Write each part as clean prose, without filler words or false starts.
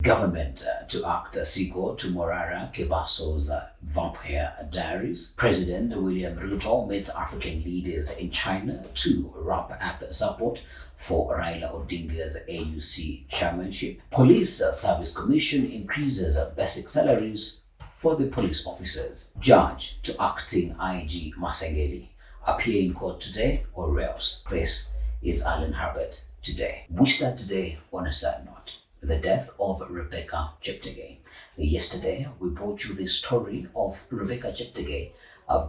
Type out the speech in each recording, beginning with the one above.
Government to act a sequel to Morara Kebaso's Vampire Diaries. President William Ruto meets African leaders in China to wrap up support for Raila Odinga's AUC chairmanship. Police Service Commission increases basic salaries for the police officers. Judge to acting IG Masengeli appear in court today or else. This is Alan Herbert today. We start today on a sad note. The death of Rebecca Cheptegei. Yesterday, we brought you the story of Rebecca Cheptegei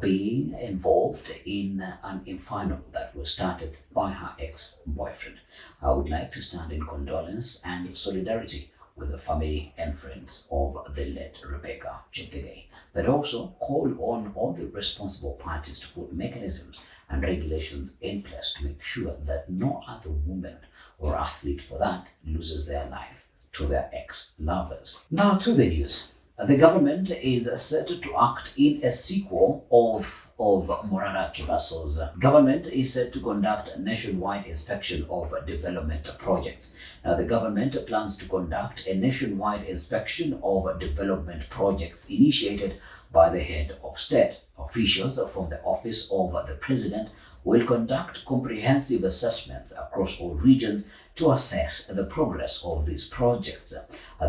being involved in an inferno that was started by her ex-boyfriend. I would like to stand in condolence and solidarity with the family and friends of the late Rebecca Cheptegei, but also call on all the responsible parties to put mechanisms and regulations in place to make sure that no other woman or athlete for that loses their life to their ex-lovers. Now to the news. The government is set to act in a sequel of Morara Kebaso's. Government is set to conduct a nationwide inspection of development projects. Now, the government plans to conduct a nationwide inspection of development projects initiated by the head of state. Officials from the office of the president will conduct comprehensive assessments across all regions to assess the progress of these projects.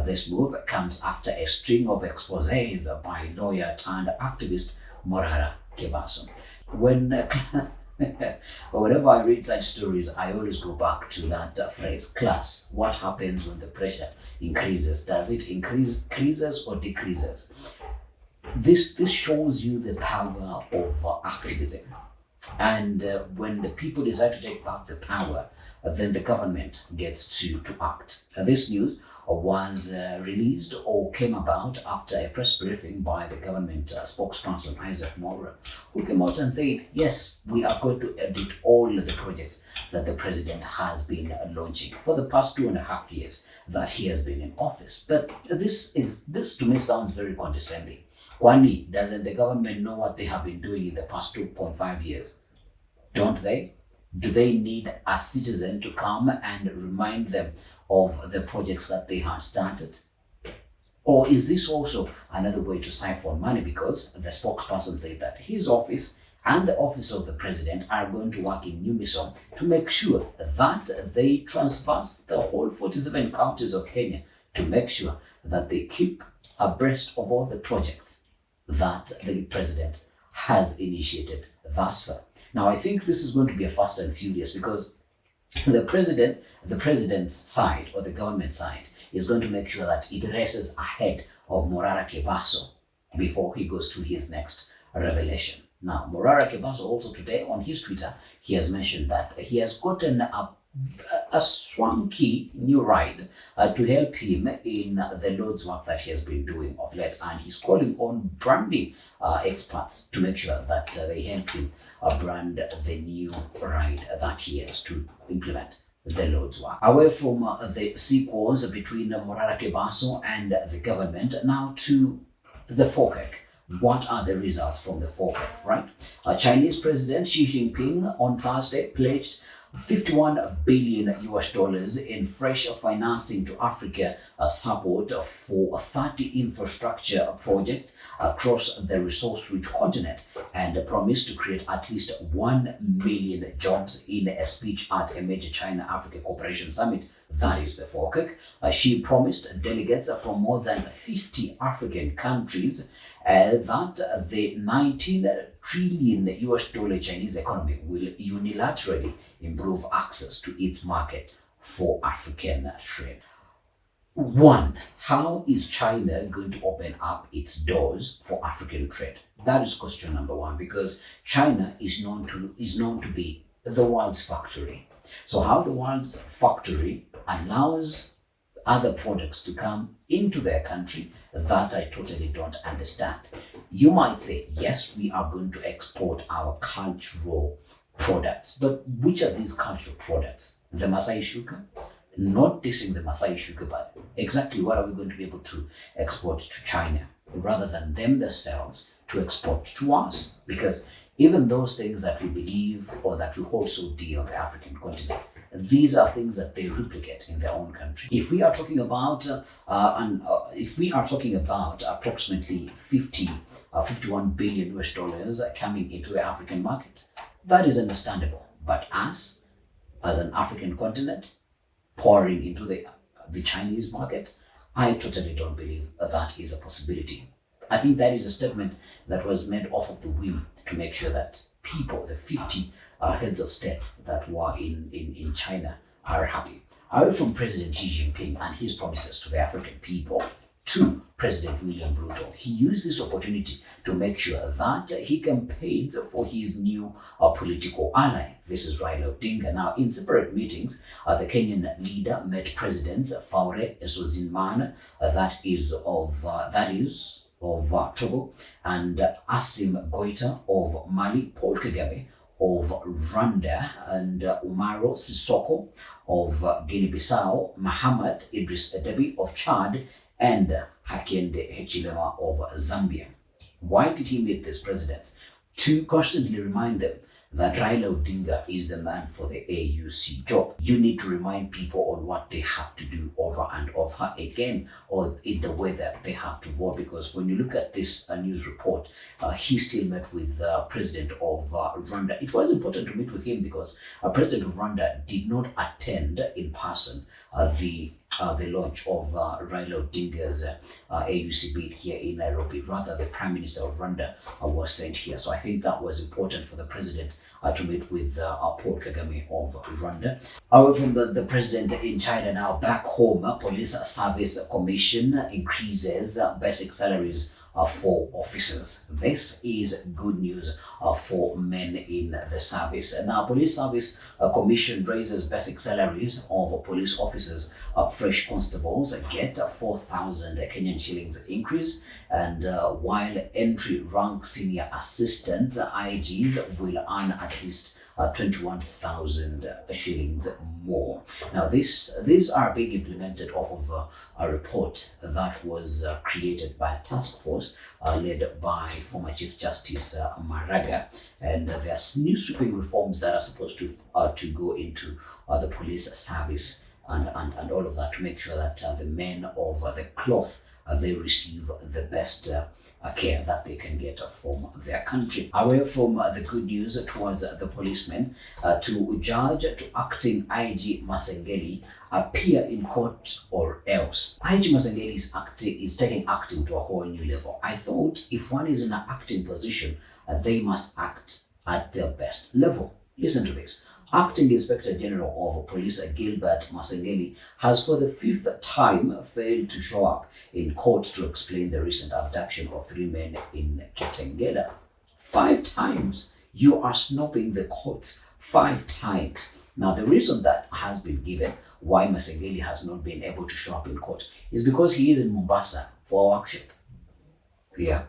This move comes after a string of exposés by lawyer turned activist Morara Kebaso. Whenever I read such stories, I always go back to that phrase, class. What happens when the pressure increases? Does it increases or decreases? This shows you the power of activism. And when the people decide to take back the power, then the government gets to act. This news was released or came about after a press briefing by the government spokesperson Isaac Morara, who came out and said, yes, we are going to audit all the projects that the president has been launching for the past 2.5 years that he has been in office. But this to me sounds very condescending. Kwani, doesn't the government know what they have been doing in the past 2.5 years? Don't they? Do they need a citizen to come and remind them of the projects that they have started? Or is this also another way to siphon money? Because the spokesperson said that his office and the office of the president are going to work in unison to make sure that they transverse the whole 47 counties of Kenya to make sure that they keep abreast of all the projects that the president has initiated thus far. Now, I think this is going to be a fast and furious because the president's side or the government side is going to make sure that it races ahead of Morara Kebaso before he goes to his next revelation. Now, Morara Kebaso also today on his Twitter, he has mentioned that he has gotten a swanky new ride to help him in the Lord's work that he has been doing of late, and he's calling on branding experts to make sure that they help him brand the new ride that he has to implement the Lord's work. Away from the sequels between Morara Kebaso and the government, now to the FOCAC. What are the results from the FOCAC, right? Chinese President Xi Jinping on Thursday pledged $51 billion in fresh financing to Africa support for 30 infrastructure projects across the resource-rich continent, and promised to create at least 1 million jobs in a speech at a major China-Africa Cooperation Summit. That is the FOCAC. She promised delegates from more than 50 African countries that the $19 trillion Chinese economy will unilaterally improve access to its market for African trade. One, how is China going to open up its doors for African trade? That is question number one, because China is known to be the world's factory. So how the world's factory allows other products to come into their country, that I totally don't understand. You might say, yes, we are going to export our cultural products, but which are these cultural products? The Masai sugar? Not dissing the Masai sugar, but exactly what are we going to be able to export to China rather than them themselves to export to us? Because even those things that we believe or that we hold so dear on the African continent, these are things that they replicate in their own country. If we are talking about approximately 51 billion US dollars coming into the African market, that is understandable. But us, as an African continent, pouring into the Chinese market, I totally don't believe that is a possibility. I think that is a statement that was made off of the whim to make sure that people, the 50 heads of state that were in China, are happy. I heard from President Xi Jinping and his promises to the African people to President William Ruto. He used this opportunity to make sure that he campaigns for his new political ally. This is Raila Odinga. Now, in separate meetings, the Kenyan leader met President Faure Essozinman, that is of Togo, and Asim Goita of Mali, Paul Kagame of Rwanda, and Umaro Sisoko of Guinea-Bissau, Mahamat Idris Deby of Chad, and Hakainde Hichilema of Zambia. Why did he meet these presidents? To constantly remind them that Raila Odinga is the man for the AUC job. You need to remind people on what they have to do over and over again, or in the way that they have to vote. Because when you look at this news report, he still met with the president of Rwanda. It was important to meet with him because President of Rwanda did not attend in person the launch of Raila Odinga's AUC bid here in Nairobi. Rather, the Prime Minister of Rwanda was sent here. So I think that was important for the president to meet with Paul Kagame of Rwanda. Away from the president in China now, back home, Police Service Commission increases basic salaries for officers. This is good news for men in the service. Now, Police Service Commission raises basic salaries of police officers. Fresh constables get 4,000 Kenyan shillings increase, and while entry rank senior assistant IGs will earn at least 21,000 shillings more. Now, these are being implemented off of a report that was created by a task force led by former Chief Justice Maraga, and there are new sweeping reforms that are supposed to go into the police service and all of that, to make sure that the men of the cloth they receive the best care that they can get from their country. Away from the good news towards the policemen, to judge to acting IG Masengeli appear in court or else. IG Masengeli is taking acting to a whole new level. I thought if one is in an acting position, they must act at their best level. Listen to this. Acting Inspector General of Police Gilbert Masengeli has for the 5th time failed to show up in court to explain the recent abduction of 3 men in Kitengela. 5 times. You are snobbing the courts 5 times. Now, the reason that has been given why Masengeli has not been able to show up in court is because he is in Mombasa for a workshop. Yeah,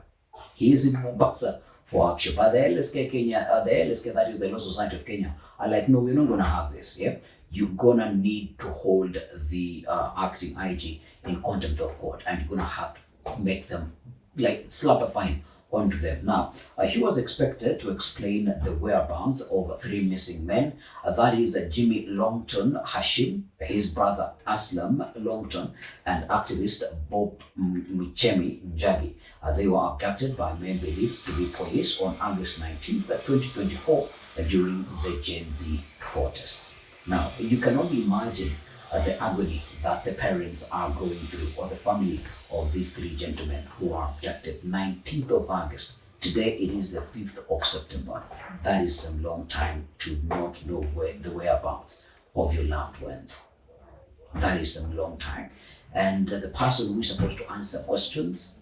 he is in Mombasa for workshop. But the LSK Kenya, the LSK, that is the Law Society of Kenya, are like, no, we're not going to have this. Yeah, you're going to need to hold the acting IG in contempt of court, and you're going to have to make them, like, slap a fine onto them. Now, he was expected to explain the whereabouts of 3 missing men. That is Jimmy Longton Hashim, his brother Aslam Longton, and activist Bob Michemi Njagi. They were abducted by men believed to be police on August 19th, 2024, during the Gen Z protests. Now, you can only imagine the agony that the parents are going through, or the family of these 3 gentlemen who are abducted 19th of August. Today it is the 5th of September. That is some long time to not know the whereabouts of your loved ones. That is some long time. And the person who is supposed to answer questions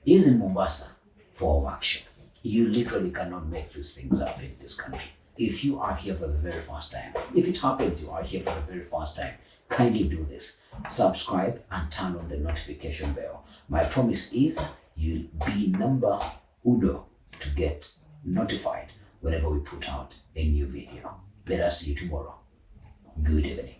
is in Mombasa for a workshop. You literally cannot make these things up in this country. If you are here for the very first time, if it happens you are here for the very first time, kindly do this. Subscribe and turn on the notification bell. My promise is you'll be number uno to get notified whenever we put out a new video. Let us see you tomorrow. Good evening.